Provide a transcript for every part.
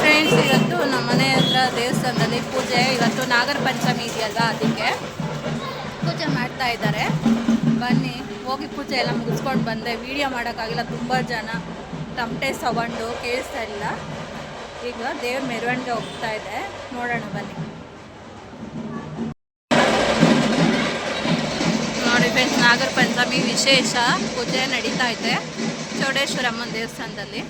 Friends, ಇವತ್ತು ನಮ್ಮ ಮನೆ ಹತ್ರ ದೇವಸ್ಥಾನದಲ್ಲಿ ಪೂಜೆ. ಇವತ್ತು ನಾಗರ ಪಂಚಮಿ ಇದೆಯಲ್ವಾ, ಅದಕ್ಕೆ ಪೂಜೆ ಮಾಡ್ತಾ ಇದ್ದಾರೆ. ಬನ್ನಿ ಹೋಗಿ ಪೂಜೆ ಎಲ್ಲ ಮುಗಿಸ್ಕೊಂಡು ಬಂದೆ. ವಿಡಿಯೋ ಮಾಡೋಕ್ಕಾಗಿಲ್ಲ, ತುಂಬ ಜನ, ತಮಟೆ ಸೌಂಡು ಕೇಳಿಸ್ತಾ ಇಲ್ಲ. ಈಗ ದೇವ್ರ ಮೆರವಣಿಗೆ ಹೋಗ್ತಾ ಇದೆ, ನೋಡೋಣ ಬನ್ನಿ. ನೋಡಿ ಫ್ರೆಂಡ್ಸ್, ನಾಗರ ಪಂಚಮಿ ವಿಶೇಷ ಪೂಜೆ ನಡೀತಾ ಇದೆ ಚೌಡೇಶ್ವರಮ್ಮನ ದೇವಸ್ಥಾನದಲ್ಲಿ.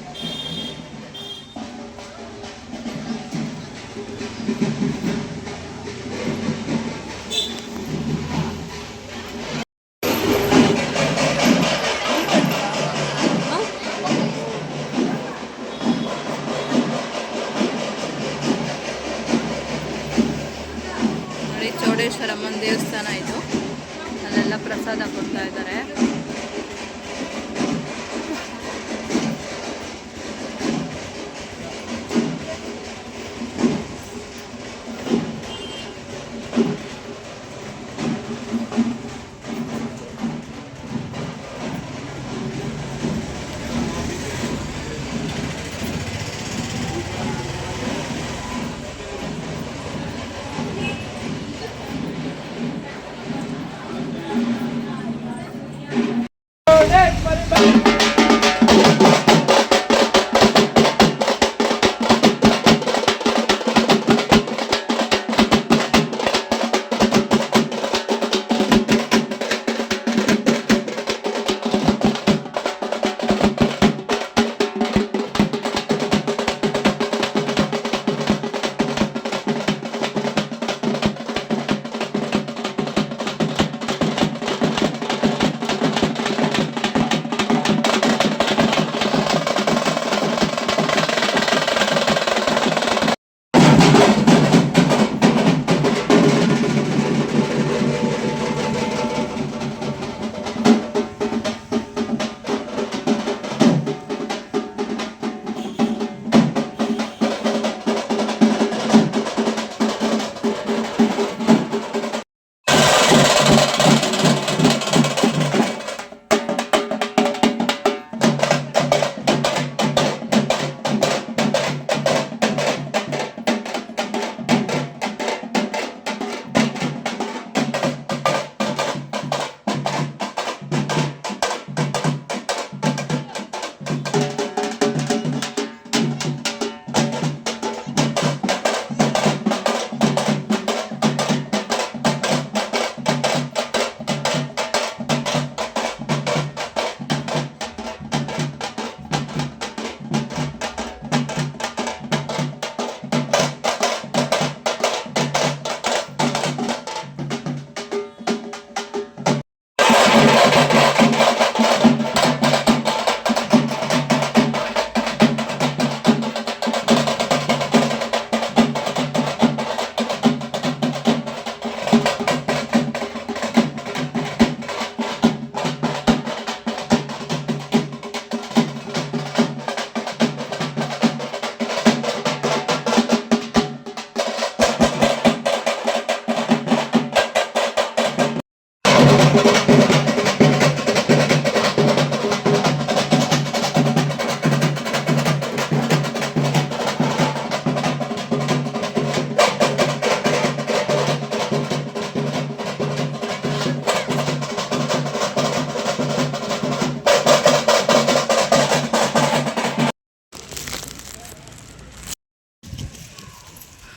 ನೋಡಿ, ಚೌಡೇಶ್ವರಮ್ಮನ ದೇವಸ್ಥಾನ ಇದು. ಅಲ್ಲೆಲ್ಲ ಪ್ರಸಾದ ಕೊಡ್ತಾ ಇದ್ದಾರೆ.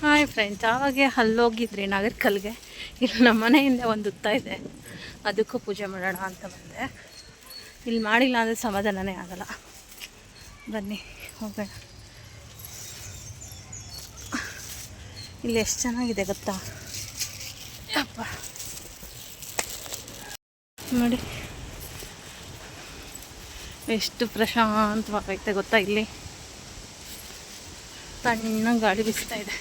ಹಾಯ್ ಫ್ರೆಂಡ್ಸ್, ಆವಾಗೆ ಅಲ್ಲೋಗಿದ್ರಿ ನಾಗರ್ಕಲ್ಗೆ. ಇಲ್ಲಿ ನಮ್ಮ ಮನೆಯಿಂದ ಒಂದು ಹುತ್ತ ಇದೆ, ಅದಕ್ಕೂ ಪೂಜೆ ಮಾಡೋಣ ಅಂತ ಬಂದೆ. ಇಲ್ಲಿ ಮಾಡಿಲ್ಲ ಅಂದರೆ ಸಮಾಧಾನನೇ ಆಗಲ್ಲ. ಬನ್ನಿ ಹೋಗೋಣ. ಇಲ್ಲಿ ಎಷ್ಟು ಚೆನ್ನಾಗಿದೆ ಗೊತ್ತಾ ಅಪ್ಪ. ನೋಡಿ ಎಷ್ಟು ಪ್ರಶಾಂತವಾಗೈತೆ ಗೊತ್ತಾ. ಇಲ್ಲಿ ತಣ್ಣ ಗಾಳಿ ಬೀಸ್ತಾ ಇದೆ.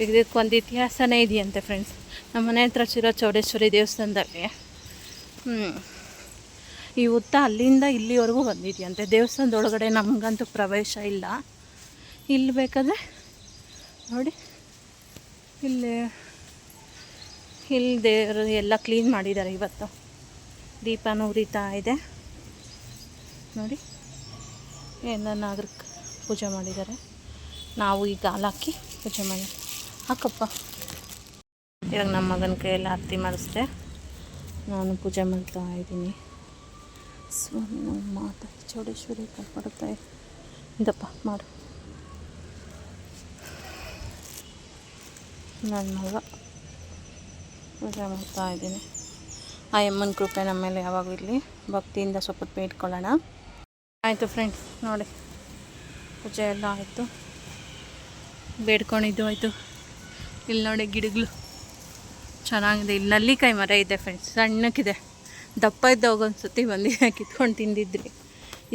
ಇದಕ್ಕೊಂದು ಇತಿಹಾಸನೇ ಇದೆಯಂತೆ ಫ್ರೆಂಡ್ಸ್. ನಮ್ಮ ಮನೆ ಹತ್ರ ಚೌಡೇಶ್ವರಿ ದೇವಸ್ಥಾನದಲ್ಲಿ ಈ ಹುತ್ತ ಅಲ್ಲಿಂದ ಇಲ್ಲಿವರೆಗೂ ಬಂದಿದೆಯಂತೆ. ದೇವಸ್ಥಾನದೊಳಗಡೆ ನಮಗಂತೂ ಪ್ರವೇಶ ಇಲ್ಲ. ಇಲ್ಲಿ ಬೇಕಾದರೆ ನೋಡಿ, ಇಲ್ಲಿ ಇಲ್ಲಿ ದೇವರು ಎಲ್ಲ ಕ್ಲೀನ್ ಮಾಡಿದ್ದಾರೆ ಇವತ್ತು. ದೀಪನೂ ಉರಿತಾ ಇದೆ ನೋಡಿ. ಎಲ್ಲ ನಾಗರಿಕ ಪೂಜೆ ಮಾಡಿದ್ದಾರೆ. ನಾವು ಈಗ ಹಾಲಾಕಿ ಪೂಜೆ ಮಾಡಿ ಹಾಕಪ್ಪ. ಇವಾಗ ನಮ್ಮ ಮಗನ ಕೈಯೆಲ್ಲ ಆರತಿ ಮಾಡಿಸ್ದೆ. ನಾನು ಪೂಜೆ ಮಾಡ್ತಾ ಇದ್ದೀನಿ. ಸ್ವಾಮಿ ನಮ್ಮ ಮಾತಾ ಚೌಡೇಶ್ವರಿ ಕಾಪಾಡುತ್ತಾ ಇದಪ್ಪ ಮಾಡು. ನನ್ನ ಮಗ ಪೂಜೆ ಮಾಡ್ತಾ ಇದ್ದೀನಿ. ಆ ಯಮ್ಮನ ಕೃಪೆ ನಮ್ಮ ಮೇಲೆ ಯಾವಾಗೂ ಇರಲಿ. ಭಕ್ತಿಯಿಂದ ಸ್ವಲ್ಪ ಬೇಡ್ಕೊಳ್ಳೋಣ. ಆಯಿತು ಫ್ರೆಂಡ್ಸ್, ನೋಡಿ ಪೂಜೆ ಎಲ್ಲ ಆಯಿತು, ಬೇಡ್ಕೊಂಡಿದ್ದು ಆಯಿತು. ಇಲ್ಲಿ ನೋಡಿ ಗಿಡಗಳು ಚೆನ್ನಾಗಿದೆ. ಇಲ್ಲಿ ನಲ್ಲಿಕಾಯಿ ಮರ ಇದೆ ಫ್ರೆಂಡ್ಸ್, ಸಣ್ಣಕ್ಕಿದೆ. ದಪ್ಪ ಇದ್ದಾಗ ಒಂದು ಸತಿ ಬಂದಿದೆ ಕಿತ್ಕೊಂಡು ತಿಂದಿದ್ರಿ.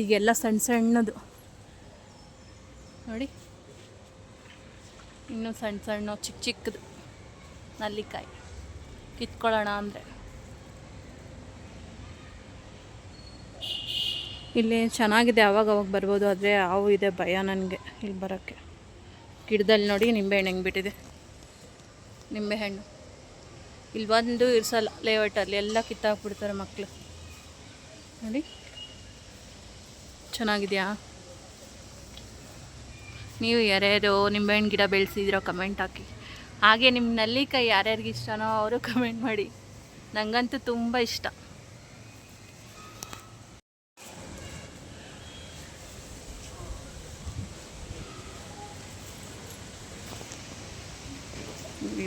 ಈಗೆಲ್ಲ ಸಣ್ಣ ಸಣ್ಣದು ನೋಡಿ, ಇನ್ನೂ ಸಣ್ಣ ಸಣ್ಣ ಚಿಕ್ಕ ಚಿಕ್ಕದು ನಲ್ಲಿಕಾಯಿ ಕಿತ್ಕೊಳ್ಳೋಣ ಅಂದರೆ. ಇಲ್ಲಿ ಚೆನ್ನಾಗಿದೆ, ಅವಾಗ ಬರ್ಬೋದು. ಆದರೆ ಹಾವು ಇದೆ, ಭಯ ನನಗೆ ಇಲ್ಲಿ ಬರೋಕ್ಕೆ. ಗಿಡದಲ್ಲಿ ನೋಡಿ ನಿಂಬೆಹಣ್ಣು ಹೆಂಗೆ ಬಿಟ್ಟಿದೆ. ನಿಂಬೆಹಣ್ಣು ಇಲ್ಲಿ ಬಂದು ಇರಿಸಲ್ಲ ಲೇಔಟಲ್ಲಿ, ಎಲ್ಲ ಕಿತ್ತಾಕ್ಬಿಡ್ತಾರೆ ಮಕ್ಕಳು ನೋಡಿ. ಚೆನ್ನಾಗಿದೆಯಾ? ನೀವು ಯಾರ್ಯಾರು ನಿಂಬೆಹಣ್ಣು ಗಿಡ ಬೆಳೆಸಿದಿರೋ ಕಮೆಂಟ್ ಹಾಕಿ. ಹಾಗೆ ನಿಮ್ಮ ನಲ್ಲಿಕಾಯಿ ಯಾರ್ಯಾರಿಗೆ ಇಷ್ಟನೋ ಅವರು ಕಮೆಂಟ್ ಮಾಡಿ. ನನಗಂತೂ ತುಂಬ ಇಷ್ಟ.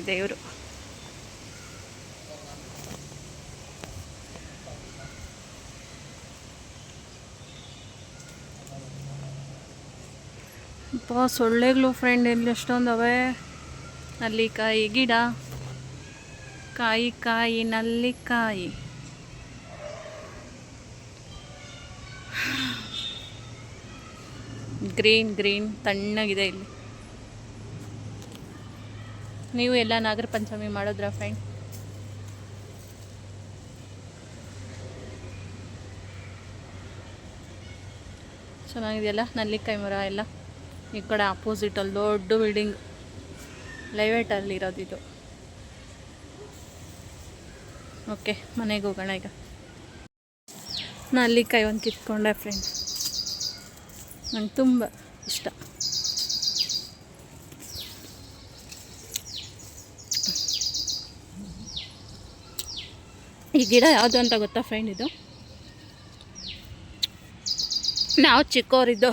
ದೇವರು ಸೊಳ್ಳೆಗಳು ಫ್ರೆಂಡ್ ಎಲ್ಲಿ ಎಷ್ಟೊಂದವೆ. ನಲ್ಲಿಕಾಯಿ ಗಿಡ, ಕಾಯಿ ನಲ್ಲಿಕಾಯಿ. ಗ್ರೀನ್ ತಣ್ಣಗಿದೆ ಇಲ್ಲಿ. ನೀವು ಎಲ್ಲ ನಾಗರ ಪಂಚಮಿ ಮಾಡಿದ್ರಾ ಫ್ರೆಂಡ್? ಚೆನ್ನಾಗಿದೆಯಲ್ಲ ನಲ್ಲಿಕಾಯಿ ಮರ ಎಲ್ಲ. ಈ ಕಡೆ ಅಪೋಸಿಟಲ್ಲಿ ದೊಡ್ಡ ಬಿಲ್ಡಿಂಗ್ ಲೈವೇಟಲ್ಲಿ ಇರೋದಿದು. ಓಕೆ, ಮನೆಗೆ ಹೋಗೋಣ ಈಗ. ನಲ್ಲಿಕಾಯಿ ಒಂದು ಕಿತ್ಕೊಂಡೆ ಫ್ರೆಂಡ್, ನಂಗೆ ತುಂಬ ಇಷ್ಟ. ಈ ಗಿಡ ಯಾವುದು ಅಂತ ಗೊತ್ತಾ ಫ್ರೆಂಡ್? ಇದು ನಾವು ಚಿಕ್ಕವರಿದ್ದು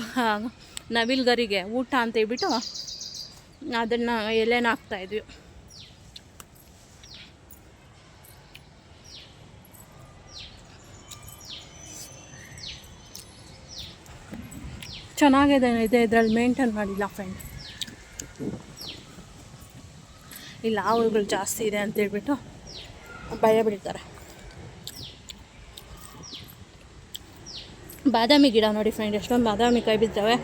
ನವಿಲ್ಗರಿಗೆ ಊಟ ಅಂತ ಹೇಳ್ಬಿಟ್ಟು ಅದನ್ನು ಎಲೆನ ಹಾಕ್ತಾಯಿದ್ವಿ. ಚೆನ್ನಾಗಿದೆ ಇದರಲ್ಲಿ ಮೇಂಟೈನ್ ಮಾಡಿಲ್ಲ ಫ್ರೆಂಡ್. ಇಲ್ಲಿ ಹಾವುಗಳು ಜಾಸ್ತಿ ಇದೆ ಅಂತೇಳ್ಬಿಟ್ಟು ಭಯ ಬಿಡ್ತಾರೆ. ಬಾದಾಮಿ ಗಿಡ ನೋಡಿ ಫ್ರೆಂಡ್, ಎಷ್ಟೊಂದು ಬಾದಾಮಿ ಕಾಯಿ ಬಿದ್ದಾವೆ.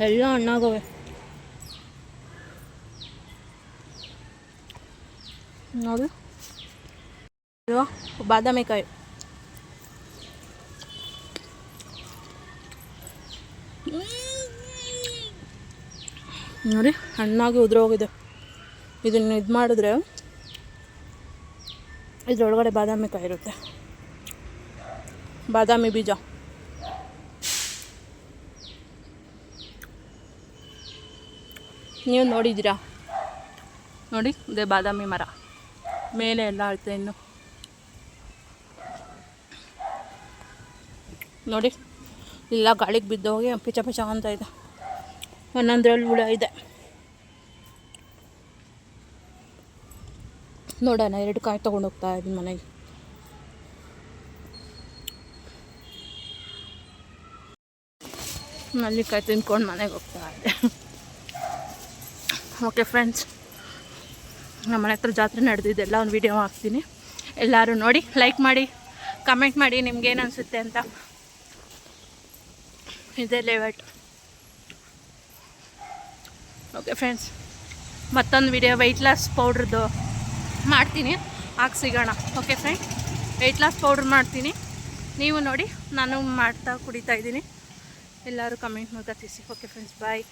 ಎಲ್ಲ ಹಣ್ಣಾಗವೆ ನೋಡಿ. ಇದು ಬಾದಾಮಿ ಕಾಯಿ ನೋಡಿ, ಹಣ್ಣಾಗಿ ಉದುರೋಗಿದೆ. ಇದನ್ನು ಇದು ಮಾಡಿದ್ರೆ ಇದರೊಳಗಡೆ ಬಾದಾಮಿ ಕಾಯಿ ಇರುತ್ತೆ, ಬಾದಾಮಿ ಬೀಜ. ನೀವು ನೋಡಿದ್ದೀರಾ? ನೋಡಿ, ಇದೇ ಬಾದಾಮಿ ಮರ. ಮೇಲೆ ಎಲ್ಲ ಅಳ್ತೆ ಇನ್ನು ನೋಡಿ, ಇಲ್ಲ ಗಾಳಿಗೆ ಬಿದ್ದೋಗಿ ಪಿಚ ಅಂತ ಇದೆ. ಒಂದೊಂದರಲ್ಲಿ ಹುಳ ಇದೆ. ನೋಡೋಣ, 2 ಕಾಯಿ ತೊಗೊಂಡೋಗ್ತಾ ಇದ್ದೀನಿ ಮನೆಗೆ. ನಲ್ಲಿಕಾಯಿ ತಿನ್ಕೊಂಡು ಮನೆಗೆ ಹೋಗ್ತಾ ಇದೆ. ಓಕೆ ಫ್ರೆಂಡ್ಸ್, ನಮ್ಮ ಮನೆ ಹತ್ರ ಜಾತ್ರೆ ನಡೆದಿದ್ದೆಲ್ಲ ಒಂದು ವೀಡಿಯೋ ಹಾಕ್ತೀನಿ. ಎಲ್ಲರೂ ನೋಡಿ, ಲೈಕ್ ಮಾಡಿ, ಕಮೆಂಟ್ ಮಾಡಿ ನಿಮ್ಗೇನು ಅನಿಸುತ್ತೆ ಅಂತ. ಇದೇ ಲೇಔಟ್. ಓಕೆ ಫ್ರೆಂಡ್ಸ್, ಮತ್ತೊಂದು ವಿಡಿಯೋ ವೆಯ್ಟ್ ಲಾಸ್ ಪೌಡ್ರದ್ದು ಮಾಡ್ತೀನಿ, ಹಾಕಿ ಸಿಗೋಣ. Okay friend, weight loss powder ಮಾಡ್ತೀನಿ, ನೀವು ನೋಡಿ. ನಾನು ಮಾಡ್ತಾ ಕುಡಿತಾ ಇದ್ದೀನಿ. ಎಲ್ಲರೂ ಕಮೆಂಟ್ ಮೂಲಕ ತಿಳಿಸಿ. ಓಕೆ ಫ್ರೆಂಡ್ಸ್, ಬಾಯ್.